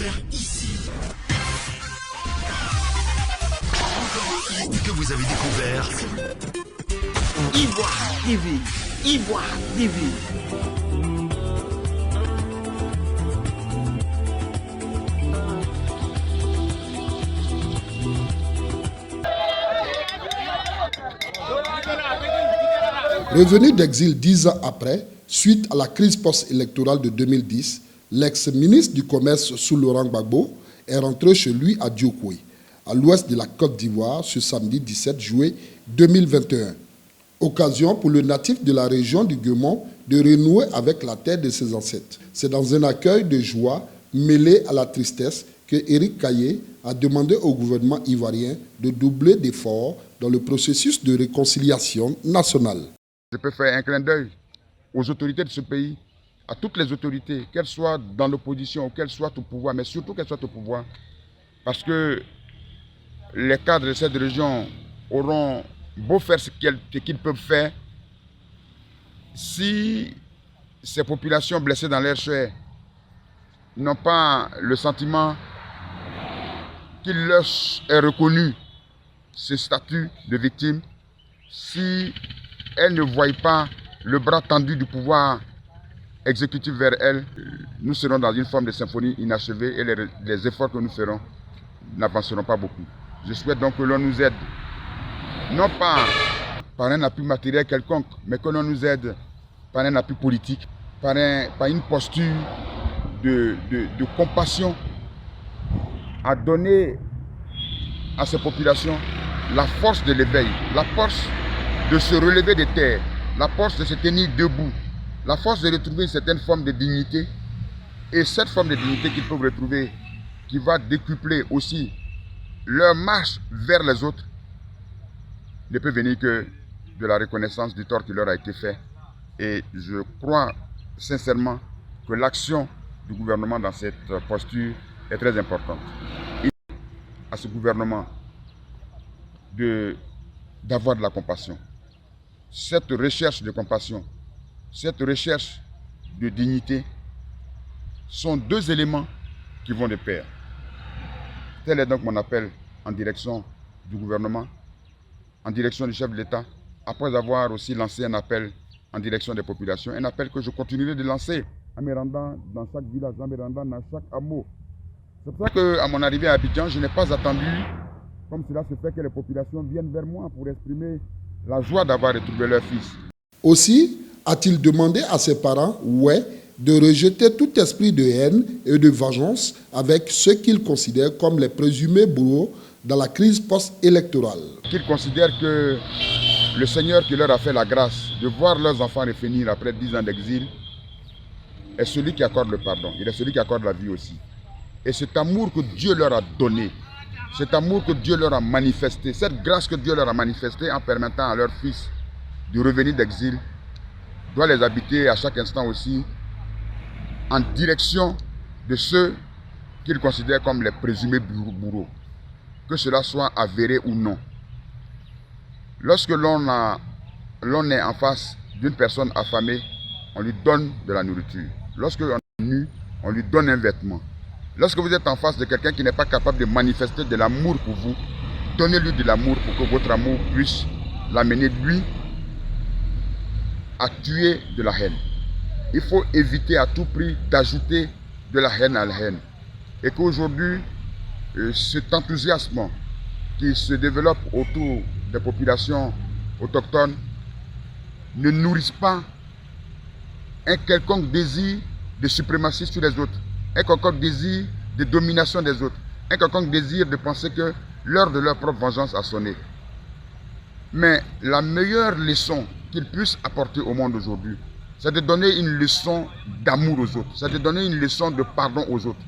découvert ici. Que vous avez découvert Ivoire TV. Ivoire TV. Revenu d'exil 10 ans après, suite à la crise post-électorale de 2010, l'ex-ministre du Commerce sous Laurent Gbagbo est rentré chez lui à Diokoué, à l'ouest de la Côte d'Ivoire, ce samedi 17 juillet 2021. Occasion pour le natif de la région du Guémont de renouer avec la terre de ses ancêtres. C'est dans un accueil de joie mêlé à la tristesse que Éric Caillé a demandé au gouvernement ivoirien de doubler d'efforts dans le processus de réconciliation nationale. Je peux faire un clin d'œil aux autorités de ce pays, à toutes les autorités, qu'elles soient dans l'opposition ou qu'elles soient au pouvoir, mais surtout qu'elles soient au pouvoir, parce que les cadres de cette région auront beau faire ce qu'ils peuvent faire, si ces populations blessées dans leur chair n'ont pas le sentiment qu'il leur est reconnu ce statut de victime, si elles ne voient pas le bras tendu du pouvoir exécutif vers elles, nous serons dans une forme de symphonie inachevée et les efforts que nous ferons n'avanceront pas beaucoup. Je souhaite donc que l'on nous aide, non pas par un appui matériel quelconque, mais que l'on nous aide par un appui politique, par une posture de compassion, à donner à ces populations la force de l'éveil, la force de se relever des terres, la force de se tenir debout, la force de retrouver une certaine forme de dignité. Et cette forme de dignité qu'ils peuvent retrouver, qui va décupler aussi leur marche vers les autres, ne peut venir que de la reconnaissance du tort qui leur a été fait. Et je crois sincèrement que l'action du gouvernement dans cette posture est très importante. Il faut à ce gouvernement d'avoir de la compassion. Cette recherche de compassion, cette recherche de dignité sont deux éléments qui vont de pair. Tel est donc mon appel en direction du gouvernement, en direction du chef de l'État, après avoir aussi lancé un appel en direction des populations, un appel que je continuerai de lancer en me rendant dans chaque village, en me rendant dans chaque hameau. C'est pour ça qu'à mon arrivée à Abidjan, je n'ai pas attendu, comme cela se fait, que les populations viennent vers moi pour exprimer la joie d'avoir retrouvé leur fils. Aussi, a-t-il demandé à ses parents, de rejeter tout esprit de haine et de vengeance avec ceux qu'ils considèrent comme les présumés bourreaux dans la crise post-électorale. Qu'ils considèrent que le Seigneur qui leur a fait la grâce de voir leurs enfants revenir après 10 ans d'exil est celui qui accorde le pardon, il est celui qui accorde la vie aussi. Et cet amour que Dieu leur a donné, cet amour que Dieu leur a manifesté, cette grâce que Dieu leur a manifestée en permettant à leur fils de revenir d'exil, doit les habiter à chaque instant aussi en direction de ceux qu'ils considèrent comme les présumés bourreaux, que cela soit avéré ou non. Lorsque l'on est en face d'une personne affamée, on lui donne de la nourriture. Lorsque l'on est nu, on lui donne un vêtement. Lorsque vous êtes en face de quelqu'un qui n'est pas capable de manifester de l'amour pour vous, donnez-lui de l'amour pour que votre amour puisse l'amener, lui, à tuer de la haine. Il faut éviter à tout prix d'ajouter de la haine à la haine. Et qu'aujourd'hui, cet enthousiasme qui se développe autour des populations autochtones ne nourrisse pas un quelconque désir de suprématie sur les autres, un quelconque désir de domination des autres, un quelconque désir de penser que l'heure de leur propre vengeance a sonné. Mais la meilleure leçon qu'ils puissent apporter au monde aujourd'hui, c'est de donner une leçon d'amour aux autres, c'est de donner une leçon de pardon aux autres.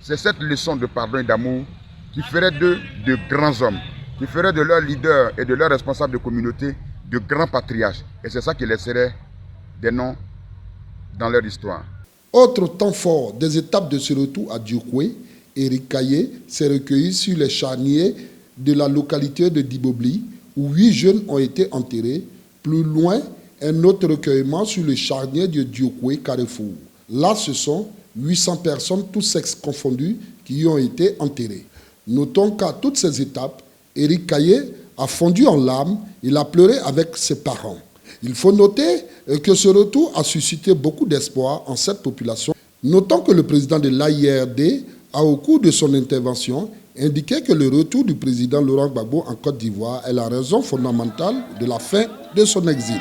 C'est cette leçon de pardon et d'amour qui ferait d'eux de grands hommes, qui ferait de leurs leaders et de leurs responsables de communauté de grands patriarches. Et c'est ça qui laisserait des noms dans leur histoire. Autre temps fort des étapes de ce retour à Diokoué, Éric Caillé s'est recueilli sur les charniers de la localité de Dibobli, où 8 jeunes ont été enterrés. Plus loin, un autre recueillement sur le charnier de Diokoué Carrefour. Là, ce sont 800 personnes, tous sexes confondus, qui y ont été enterrés. Notons qu'à toutes ces étapes, Éric Caillé a fondu en larmes, il a pleuré avec ses parents. Il faut noter que ce retour a suscité beaucoup d'espoir en cette population. Notons que le président de l'AIRD a, au cours de son intervention, indiqué que le retour du président Laurent Gbagbo en Côte d'Ivoire est la raison fondamentale de la fin de son exil.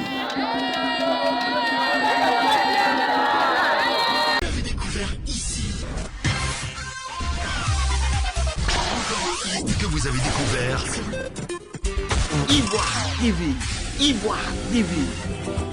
Que vous avez découvert Ivoire TV. Ivoire TV.